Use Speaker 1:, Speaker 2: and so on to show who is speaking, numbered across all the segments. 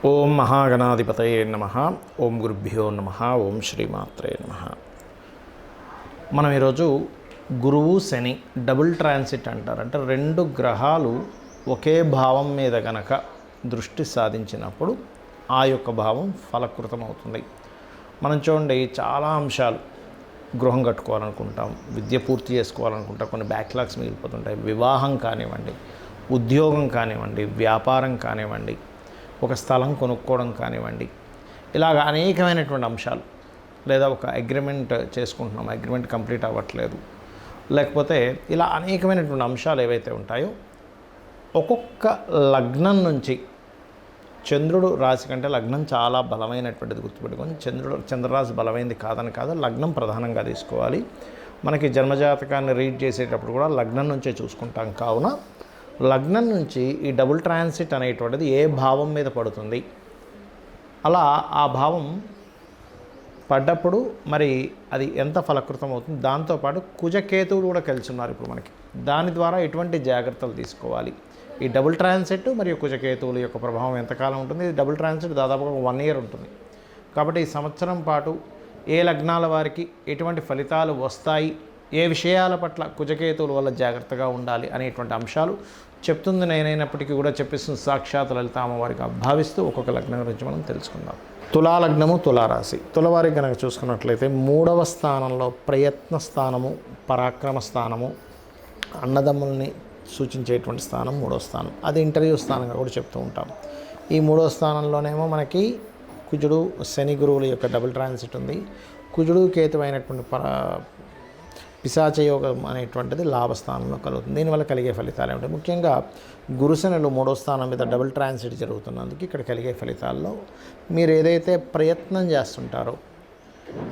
Speaker 1: ఓం మహాగణాధిపతయే నమః. ఓం గురుభ్యో నమః. ఓం శ్రీమాత్రే నమః. మనం ఈరోజు గురువు శని డబుల్ ట్రాన్సిట్ అంటారు. అంటే రెండు గ్రహాలు ఒకే భావం మీద గనక దృష్టి సాధించినప్పుడు ఆ యొక్క భావం ఫలకృతం అవుతుంది. మనం చూడండి, చాలా అంశాలు, గృహం కట్టుకోవాలనుకుంటాం, విద్య పూర్తి చేసుకోవాలనుకుంటాం, కొన్ని బ్యాక్లాగ్స్ మిగిలిపోతుంటాయి. వివాహం కానివ్వండి, ఉద్యోగం కానివ్వండి, వ్యాపారం కానివ్వండి, ఒక స్థలం కొనుక్కోవడం కానివ్వండి, ఇలాగ అనేకమైనటువంటి అంశాలు. లేదా ఒక అగ్రిమెంట్ చేసుకుంటున్నాం, అగ్రిమెంట్ కంప్లీట్ అవ్వట్లేదు, లేకపోతే ఇలా అనేకమైనటువంటి అంశాలు ఏవైతే ఉంటాయో, ఒక్కొక్క లగ్నం నుంచి చంద్రుడు రాశి కంటే లగ్నం చాలా బలమైనటువంటిది గుర్తుపెట్టుకొని, చంద్రరాశి బలమైనది కాదని కాదు, లగ్నం ప్రధానంగా తీసుకోవాలి. మనకి జన్మజాతకాన్ని రీడ్ చేసేటప్పుడు కూడా లగ్నం నుంచే చూసుకుంటాం. కావున లగ్నం నుంచి ఈ డబుల్ ట్రాన్సిట్ అనేటువంటిది ఏ భావం మీద పడుతుంది, అలా ఆ భావం పడ్డప్పుడు మరి అది ఎంత ఫలకృతం అవుతుంది. దాంతోపాటు కుజకేతువులు కూడా కలిసి ఉన్నారు ఇప్పుడు మనకి. దాని ద్వారా ఎటువంటి జాగ్రత్తలు తీసుకోవాలి, ఈ డబుల్ ట్రాన్సిట్ మరియు కుజకేతువుల యొక్క ప్రభావం ఎంతకాలం ఉంటుంది. ఇది డబుల్ ట్రాన్సిట్ దాదాపుగా 1 year ఉంటుంది. కాబట్టి ఈ సంవత్సరం పాటు ఏ లగ్నాల వారికి ఎటువంటి ఫలితాలు వస్తాయి, ఏ విషయాల పట్ల కుజకేతువుల వల్ల జాగ్రత్తగా ఉండాలి అనేటువంటి అంశాలు చెప్తుంది నేనైనప్పటికీ కూడా చెప్పిస్తున్న సాక్షాత్ లలిత అమ్మవారికి భావిస్తూ ఒక్కొక్క లగ్నం గురించి మనం తెలుసుకుందాం. తులాలగ్నము, తులారాశి. తులవారికి కనుక చూసుకున్నట్లయితే 3వ స్థానంలో ప్రయత్న స్థానము, పరాక్రమ స్థానము, అన్నదమ్ముల్ని సూచించేటువంటి స్థానం 3వ స్థానం. అది ఇంటర్వ్యూ స్థానంగా కూడా చెప్తూ ఉంటాం. ఈ 3వ స్థానంలోనేమో మనకి కుజుడు శని గురువుల యొక్క డబుల్ ట్రాన్సిట్ ఉంది. కుజుడు కేతు అయినటువంటి పిశాచయోగం అనేటువంటిది లాభస్థానంలో కలుగుతుంది. దీనివల్ల కలిగే ఫలితాలు ఏమిటి? ముఖ్యంగా గురుశనులు 3వ స్థానం మీద డబుల్ ట్రాన్సిట్ జరుగుతున్నందుకు ఇక్కడ కలిగే ఫలితాల్లో మీరు ఏదైతే ప్రయత్నం చేస్తుంటారో,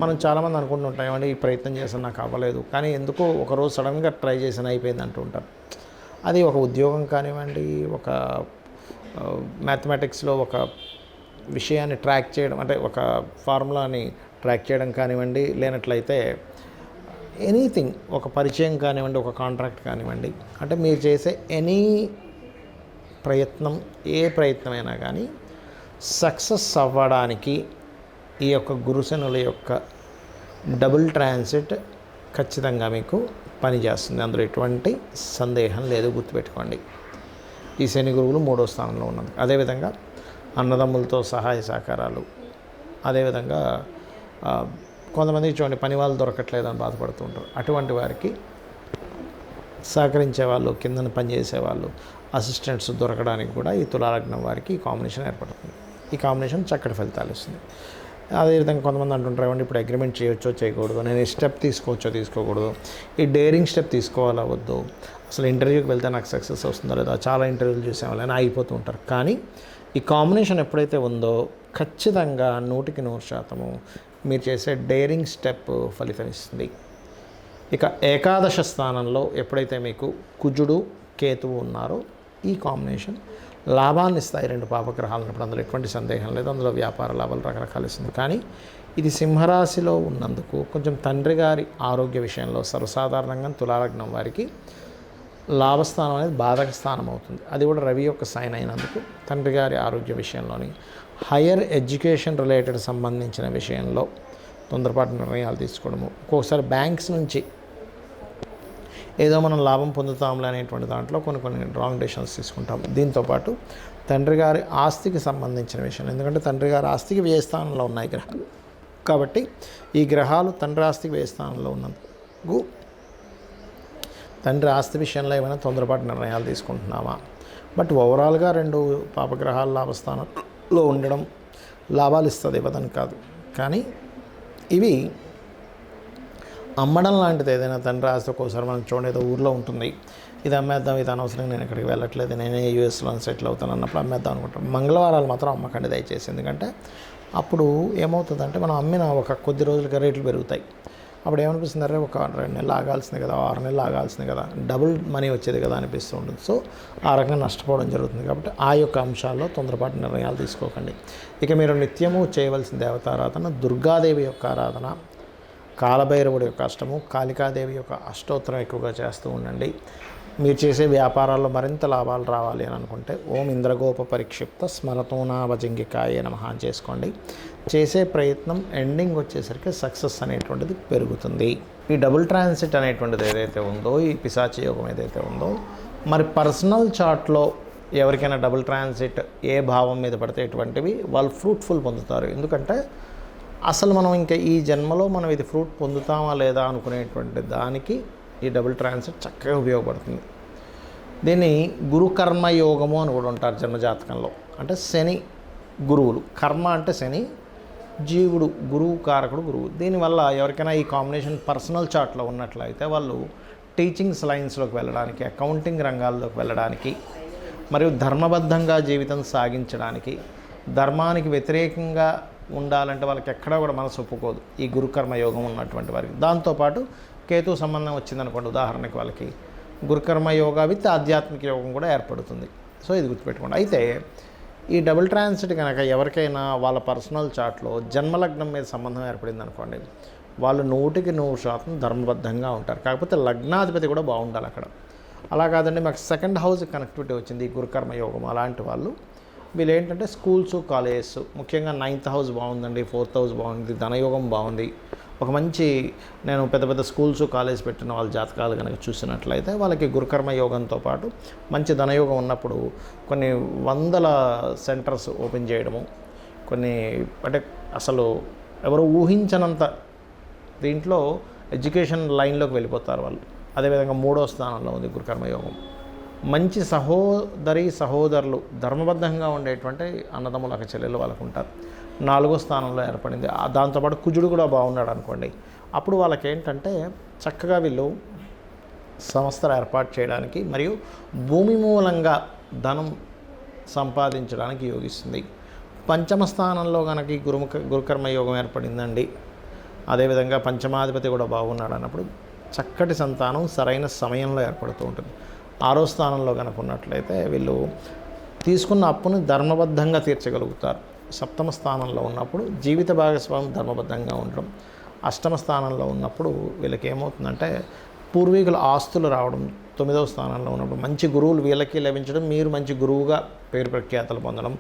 Speaker 1: మనం చాలామంది అనుకుంటుంటాం, ఏమంటే ఈ ప్రయత్నం చేసిన నాకు అవ్వలేదు, కానీ ఎందుకో ఒకరోజు సడన్గా ట్రై చేసిన అయిపోయింది అంటూ ఉంటారు. అది ఒక ఉద్యోగం కానివ్వండి, ఒక మ్యాథమెటిక్స్లో ఒక విషయాన్ని ట్రాక్ చేయడం, అంటే ఒక ఫార్ములాని ట్రాక్ చేయడం కానివ్వండి, లేనట్లయితే ఎనీథింగ్, ఒక పరిచయం కానివ్వండి, ఒక కాంట్రాక్ట్ కానివ్వండి, అంటే మీరు చేసే ఎనీ ప్రయత్నం, ఏ ప్రయత్నమైనా కానీ సక్సెస్ అవ్వడానికి ఈ యొక్క గురుశనుల యొక్క డబుల్ ట్రాన్సిట్ ఖచ్చితంగా మీకు పనిచేస్తుంది. అందులో ఎటువంటి సందేహం లేదు, గుర్తుపెట్టుకోండి. ఈ శని గురువులు 3వ స్థానంలో ఉన్నది. అదేవిధంగా అన్నదమ్ములతో సహాయ సహకారాలు, అదేవిధంగా కొంతమందికి చూడండి, పని వాళ్ళు దొరకట్లేదని బాధపడుతూ ఉంటారు. అటువంటి వారికి సహకరించే వాళ్ళు, కిందన పనిచేసేవాళ్ళు, అసిస్టెంట్స్ దొరకడానికి కూడా ఈ తులాలగ్నం వారికి ఈ కాంబినేషన్ ఏర్పడుతుంది. ఈ కాంబినేషన్ చక్కటి ఫలితాలు ఇస్తుంది. అదేవిధంగా కొంతమంది అంటుంటారు, ఏమంటే ఇప్పుడు అగ్రిమెంట్ చేయొచ్చో చేయకూడదు, నేను ఈ స్టెప్ తీసుకోవచ్చో తీసుకోకూడదు, ఈ డేరింగ్ స్టెప్ తీసుకోవాలా వద్దు, అసలు ఇంటర్వ్యూకి వెళ్తే నాకు సక్సెస్ వస్తుందో లేదో, చాలా ఇంటర్వ్యూలు చేసేవాళ్ళని అయిపోతూ ఉంటారు. కానీ ఈ కాంబినేషన్ ఎప్పుడైతే ఉందో ఖచ్చితంగా 100% మీరు చేసే డేరింగ్ స్టెప్ ఫలితం ఇస్తుంది. ఇక ఏకాదశ స్థానంలో ఎప్పుడైతే మీకు కుజుడు కేతువు ఉన్నారో ఈ కాంబినేషన్ లాభాన్ని ఇస్తాయి. 2 పాపగ్రహాలు ఉన్నప్పుడు అందులో ఎటువంటి సందేహం లేదు. అందులో వ్యాపార లాభాలు రకరకాలు ఇస్తుంది. కానీ ఇది సింహరాశిలో ఉన్నందుకు కొంచెం తండ్రి గారి ఆరోగ్య విషయంలో సర్వసాధారణంగా తులాలగ్నం వారికి లాభస్థానం అనేది బాధక స్థానం అవుతుంది. అది కూడా రవి యొక్క సైన్ అయినందుకు తండ్రి గారి ఆరోగ్య విషయంలోని, హయ్యర్ ఎడ్యుకేషన్ రిలేటెడ్ సంబంధించిన విషయంలో తొందరపాటు నిర్ణయాలు తీసుకోవడము, ఒక్కోసారి బ్యాంక్స్ నుంచి ఏదో మనం లాభం పొందుతాంలే అనేటువంటి దాంట్లో కొన్ని రాంగ్ డెసిషన్స్ తీసుకుంటాం. దీంతోపాటు తండ్రి గారి ఆస్తికి సంబంధించిన విషయం, ఎందుకంటే తండ్రి గారి ఆస్తికి వ్యయస్థానంలో ఉన్నాయి గ్రహాలు. కాబట్టి ఈ గ్రహాలు తండ్రి ఆస్తికి వ్యయస్థానంలో ఉన్నందుకు తండ్రి ఆస్తి విషయంలో ఏమైనా తొందరపాటు నిర్ణయాలు తీసుకుంటున్నామా? బట్ ఓవరాల్గా 2 పాపగ్రహాలు లాభస్థానంలో ఉండడం లాభాలు ఇస్తుంది, ఇవ్వదని కాదు. కానీ ఇవి అమ్మడం లాంటిది ఏదైనా తండ్రి ఆస్తి ఒక్కోసారి మనం చూడండి, ఏదో ఊర్లో ఉంటుంది, ఇది అమ్మేద్దాం, ఇది అనవసరంగా నేను ఎక్కడికి వెళ్ళట్లేదు, నేనే యూఎస్లో సెటిల్ అవుతాను అన్నప్పుడు అమ్మేద్దాం అనుకుంటాం. మంగళవారాలు మాత్రం అమ్మకండి దయచేసి. ఎందుకంటే అప్పుడు ఏమవుతుందంటే మనం అమ్మిన ఒక కొద్ది రోజులకి రేట్లు పెరుగుతాయి. అప్పుడు ఏమనిపిస్తుంది, అరే ఒక 2 నెలలు ఆగాల్సింది కదా, 6 నెలలు ఆగాల్సింది కదా, డబుల్ మనీ వచ్చేది కదా అనిపిస్తూ ఉంటుంది. సో ఆ రకంగా నష్టపోవడం జరుగుతుంది. కాబట్టి ఆ యొక్క అంశాల్లో తొందరపాటు నిర్ణయాలు తీసుకోకండి. ఇక మీరు నిత్యము చేయవలసిన దేవతారాధన దుర్గాదేవి యొక్క ఆరాధన, కాలభైరవుడి యొక్క అష్టము, కాళికాదేవి యొక్క అష్టోత్తరం ఎక్కువగా చేస్తూ ఉండండి. మీరు చేసే వ్యాపారాల్లో మరింత లాభాలు రావాలి అని అనుకుంటే ఓం ఇంద్రగోప పరిక్షిప్త స్మరతోనాభజంగికాయ నమః అని చేసుకోండి. చేసే ప్రయత్నం ఎండింగ్ వచ్చేసరికి సక్సెస్ అనేటువంటిది పెరుగుతుంది. ఈ డబుల్ ట్రాన్సిట్ అనేటువంటిది ఏదైతే ఉందో, ఈ పిశాచి యోగం ఏదైతే ఉందో, మరి పర్సనల్ చార్ట్లో ఎవరికైనా డబుల్ ట్రాన్సిట్ ఏ భావం మీద పడితే ఎటువంటివి వాళ్ళు ఫ్రూట్ఫుల్ పొందుతారు. ఎందుకంటే అసలు మనం ఇంకా ఈ జన్మలో మనం ఇది ఫ్రూట్ పొందుతామా లేదా అనుకునేటువంటి దానికి ఈ డబుల్ ట్రాన్సిట్ చక్కగా ఉపయోగపడుతుంది. దీన్ని గురుకర్మ యోగము అని కూడా ఉంటారు జన్మజాతకంలో. అంటే శని గురువులు, కర్మ అంటే శని, జీవుడు గురువు కారకుడు గురువు. దీనివల్ల ఎవరికైనా ఈ కాంబినేషన్ పర్సనల్ చార్ట్లో ఉన్నట్లయితే వాళ్ళు టీచింగ్స్ లైన్స్లోకి వెళ్ళడానికి, అకౌంటింగ్ రంగాల్లోకి వెళ్ళడానికి, మరియు ధర్మబద్ధంగా జీవితం సాగించడానికి, ధర్మానికి వ్యతిరేకంగా ఉండాలంటే వాళ్ళకి ఎక్కడా కూడా మనసు ఒప్పుకోదు ఈ గురుకర్మ యోగం ఉన్నటువంటి వారికి. దాంతోపాటు కేతు సంబంధం వచ్చిందనుకోండి, ఉదాహరణకి వాళ్ళకి గురుకర్మ యోగా విత్ ఆధ్యాత్మిక యోగం కూడా ఏర్పడుతుంది. సో ఇది గుర్తుపెట్టుకోండి. అయితే ఈ డబుల్ ట్రాన్సిట్ కనుక ఎవరికైనా వాళ్ళ పర్సనల్ చార్ట్లో జన్మలగ్నం మీద సంబంధం ఏర్పడింది అనుకోండి, వాళ్ళు 100% ధర్మబద్ధంగా ఉంటారు. కాకపోతే లగ్నాధిపతి కూడా బాగుండాలి అక్కడ. అలా కాదండి మాకు సెకండ్ హౌస్ కనెక్టివిటీ వచ్చింది ఈ గురుకర్మ యోగం, అలాంటి వాళ్ళు వీళ్ళు ఏంటంటే స్కూల్స్, కాలేజెస్, ముఖ్యంగా 9th హౌస్ బాగుందండి, 4th హౌస్ బాగుంది, ధనయోగం బాగుంది, ఒక మంచి నేను పెద్ద పెద్ద స్కూల్స్, కాలేజ్ పెట్టిన వాళ్ళ జాతకాలు కనుక చూసినట్లయితే వాళ్ళకి గురుకర్మ యోగంతో పాటు మంచి ధనయోగం ఉన్నప్పుడు కొన్ని 100 సెంటర్స్ ఓపెన్ చేయడము, కొన్ని అంటే అసలు ఎవరు ఊహించనంత దీంట్లో ఎడ్యుకేషన్ లైన్లోకి వెళ్ళిపోతారు వాళ్ళు. అదేవిధంగా 3వ స్థానంలో ఉంది గురుకర్మ యోగం. మంచి సహోదరులు, ధర్మబద్ధంగా ఉండేటువంటి అన్నదమ్ములు, అక్క చెల్లెలు వాళ్ళకు ఉంటారు. 4వ స్థానంలో ఏర్పడింది. దాంతోపాటు కుజుడు కూడా బాగున్నాడు అనుకోండి, అప్పుడు వాళ్ళకి ఏంటంటే చక్కగా వీళ్ళు సంస్థలు ఏర్పాటు చేయడానికి మరియు భూమి మూలంగా ధనం సంపాదించడానికి యోగిస్తుంది. 5వ స్థానంలో కనుక ఈ గురుకర్మ యోగం ఏర్పడిందండి, అదేవిధంగా పంచమాధిపతి కూడా బాగున్నాడు అన్నప్పుడు చక్కటి సంతానం సరైన సమయంలో ఏర్పడుతూ ఉంటుంది. 6వ స్థానంలో కనుక ఉన్నట్లయితే వీళ్ళు తీసుకున్న అప్పును ధర్మబద్ధంగా తీర్చగలుగుతారు. 7వ స్థానంలో ఉన్నప్పుడు జీవిత భాగస్వామి ధర్మబద్ధంగా ఉండడం. 8వ స్థానంలో ఉన్నప్పుడు వీళ్ళకి ఏమవుతుందంటే పూర్వీకుల ఆస్తులు రావడం. 9వ స్థానంలో ఉన్నప్పుడు మంచి గురువులు వీళ్ళకి లభించడం, మీరు మంచి గురువుగా పేరు ప్రఖ్యాతలు పొందడం.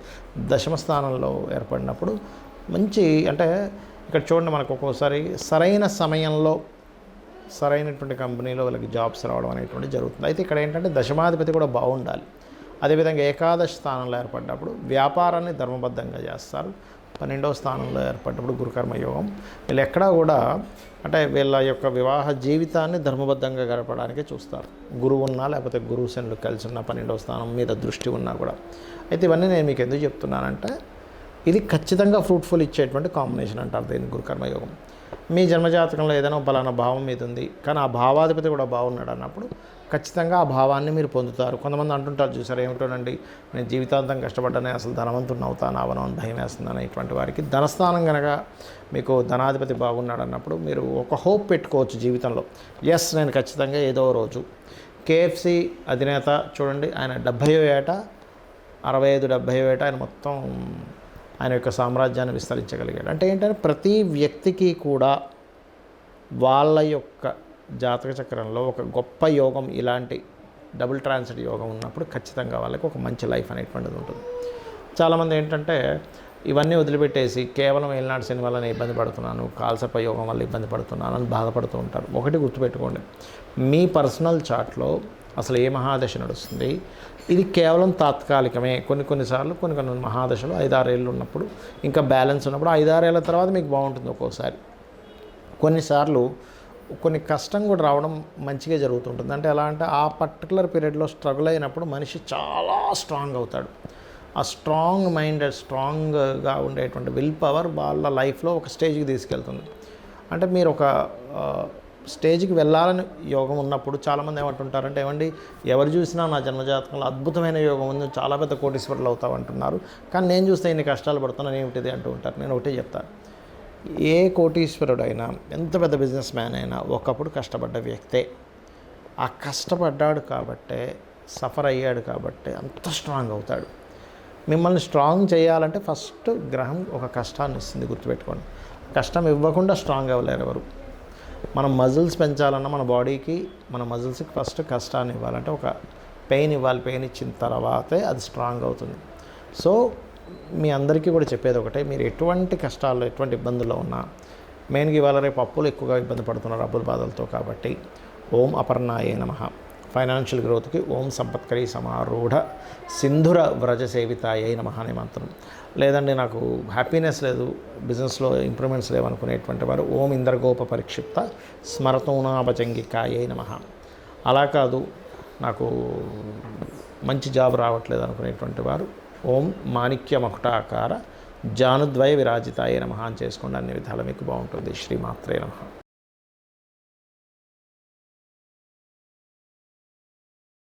Speaker 1: 10వ స్థానంలో ఏర్పడినప్పుడు మంచి అంటే ఇక్కడ చూడండి మనకు ఒక్కోసారి సరైన సమయంలో సరైనటువంటి కంపెనీలో వీళ్ళకి జాబ్స్ రావడం అనేటువంటి జరుగుతుంది. అయితే ఇక్కడ ఏంటంటే దశమాధిపతి కూడా బాగుండాలి. అదేవిధంగా 11వ స్థానంలో ఏర్పడినప్పుడు వ్యాపారాన్ని ధర్మబద్ధంగా చేస్తారు. 12వ స్థానంలో ఏర్పడినప్పుడు గురుకర్మ యోగం. వీళ్ళు ఎక్కడా కూడా అంటే వీళ్ళ యొక్క వివాహ జీవితాన్ని ధర్మబద్ధంగా గడపడానికే చూస్తారు. గురువు ఉన్నా లేకపోతే గురువు శనులు కలిసి ఉన్న 12వ స్థానం మీద దృష్టి ఉన్నా కూడా. అయితే ఇవన్నీ నేను మీకు ఎందుకు చెప్తున్నానంటే ఇది ఖచ్చితంగా ఫ్రూట్ఫుల్ ఇచ్చేటువంటి కాంబినేషన్ అంటారు దీన్ని గురుకర్మ యోగం. మీ జన్మజాతకంలో ఏదైనా పలానా భావం మీద ఉంది కానీ ఆ భావాధిపతి కూడా బాగున్నాడు అన్నప్పుడు ఖచ్చితంగా ఆ భావాన్ని మీరు పొందుతారు. కొంతమంది అంటుంటారు చూసారు, ఏమిటోనండి నేను జీవితాంతం కష్టపడ్డానే అసలు ధనవంతుని అవుతాను అవను అని భయం వేస్తుందని. ఇటువంటి వారికి ధనస్థానం కనుక మీకు ధనాధిపతి బాగున్నాడు అన్నప్పుడు మీరు ఒక హోప్ పెట్టుకోవచ్చు జీవితంలో. ఎస్ నేను ఖచ్చితంగా ఏదో రోజు కేఎఫ్సి అధినేత చూడండి, ఆయన 70వ ఏట 65-70వ ఏట ఆయన మొత్తం ఆయన యొక్క సామ్రాజ్యాన్ని విస్తరించగలిగాడు. అంటే ఏంటంటే ప్రతి వ్యక్తికి కూడా వాళ్ళ యొక్క జాతక చక్రంలో ఒక గొప్ప యోగం, ఇలాంటి డబుల్ ట్రాన్సిట్ యోగం ఉన్నప్పుడు ఖచ్చితంగా వాళ్ళకి ఒక మంచి లైఫ్ అనేటువంటిది ఉంటుంది. చాలామంది ఏంటంటే ఇవన్నీ వదిలిపెట్టేసి కేవలం ఏలినాటి శని వల్ల నేను ఇబ్బంది పడుతున్నాను, కాల్సర్ప యోగం వల్ల ఇబ్బంది పడుతున్నాను అని బాధపడుతూ ఉంటారు. ఒకటి గుర్తుపెట్టుకోండి, మీ పర్సనల్ చార్ట్లో అసలు ఏ మహాదశ నడుస్తుంది, ఇది కేవలం తాత్కాలికమే. కొన్నిసార్లు కొన్ని మహాదశలు 5-6 ఏళ్ళు ఉన్నప్పుడు ఇంకా బ్యాలెన్స్ ఉన్నప్పుడు 5-6 ఏళ్ళ తర్వాత మీకు బాగుంటుంది. ఒక్కోసారి కొన్నిసార్లు కొన్ని కష్టం కూడా రావడం మంచిగా జరుగుతుంటుంది. అంటే ఎలా అంటే ఆ పర్టికులర్ పీరియడ్లో స్ట్రగుల్ అయినప్పుడు మనిషి చాలా స్ట్రాంగ్ అవుతాడు. ఆ స్ట్రాంగ్ మైండ్, స్ట్రాంగ్గా ఉండేటువంటి విల్ పవర్ వాళ్ళ లైఫ్లో ఒక స్టేజ్కి తీసుకెళ్తుంది. అంటే మీరు ఒక స్టేజ్కి వెళ్ళాలని యోగం ఉన్నప్పుడు చాలామంది ఏమంటుంటారంటే, ఏమండి ఎవరు చూసినా నా జన్మజాతకంలో అద్భుతమైన యోగం ఉంది, చాలా పెద్ద కోటీశ్వరులు అవుతావు అంటున్నారు, కానీ నేను చూస్తే ఇన్ని కష్టాలు పడుతున్నాను ఏమిటిది అంటూ ఉంటారు. నేను ఒకటే చెప్తాను, ఏ కోటీశ్వరుడైనా ఎంత పెద్ద బిజినెస్ మ్యాన్ అయినా ఒకప్పుడు కష్టపడ్డ వ్యక్తే. ఆ కష్టపడ్డాడు కాబట్టే, సఫర్ అయ్యాడు కాబట్టే అంత స్ట్రాంగ్ అవుతాడు. మిమ్మల్ని స్ట్రాంగ్ చేయాలంటే ఫస్ట్ గ్రహం ఒక కష్టాన్ని ఇస్తుంది, గుర్తుపెట్టుకోండి. కష్టం ఇవ్వకుండా స్ట్రాంగ్ అవ్వలేరు ఎవరు. మనం మజిల్స్ పెంచాలన్నా మన బాడీకి మన మజిల్స్కి ఫస్ట్ కష్టాన్ని ఇవ్వాలంటే ఒక పెయిన్ ఇవ్వాలి. పెయిన్ ఇచ్చిన తర్వాతే అది స్ట్రాంగ్ అవుతుంది. సో మీ అందరికీ కూడా చెప్పేది ఒకటే, మీరు ఎటువంటి కష్టాల్లో ఎటువంటి ఇబ్బందుల్లో ఉన్నా, మెయిన్గా ఇవాళ రేపు అప్పులు ఎక్కువగా ఇబ్బంది పడుతున్నారు అప్పుల బాధలతో, కాబట్టి ఓం అపర్ణాయే నమః. ఫైనాన్షియల్ గ్రోత్కి ఓం సంపత్కరీ సమారూఢ సింధుర వ్రజ సేవితాయే నమః అనే మంత్రం. లేదండి నాకు హ్యాపీనెస్ లేదు, బిజినెస్లో ఇంప్రూవ్మెంట్స్ లేవనుకునేటువంటి వారు ఓం ఇంద్రగోప పరిక్షిప్త స్మరతోనాభజంగికాయే నమః. అలా కాదు నాకు మంచి జాబ్ రావట్లేదు అనుకునేటువంటి వారు ఓం మాణిక్య మకుటాకార జానుద్వయ విరాజితాయే నమః అని చేసుకోండి. అన్ని విధాలు మీకు బాగుంటుంది. శ్రీమాత్రే నమః.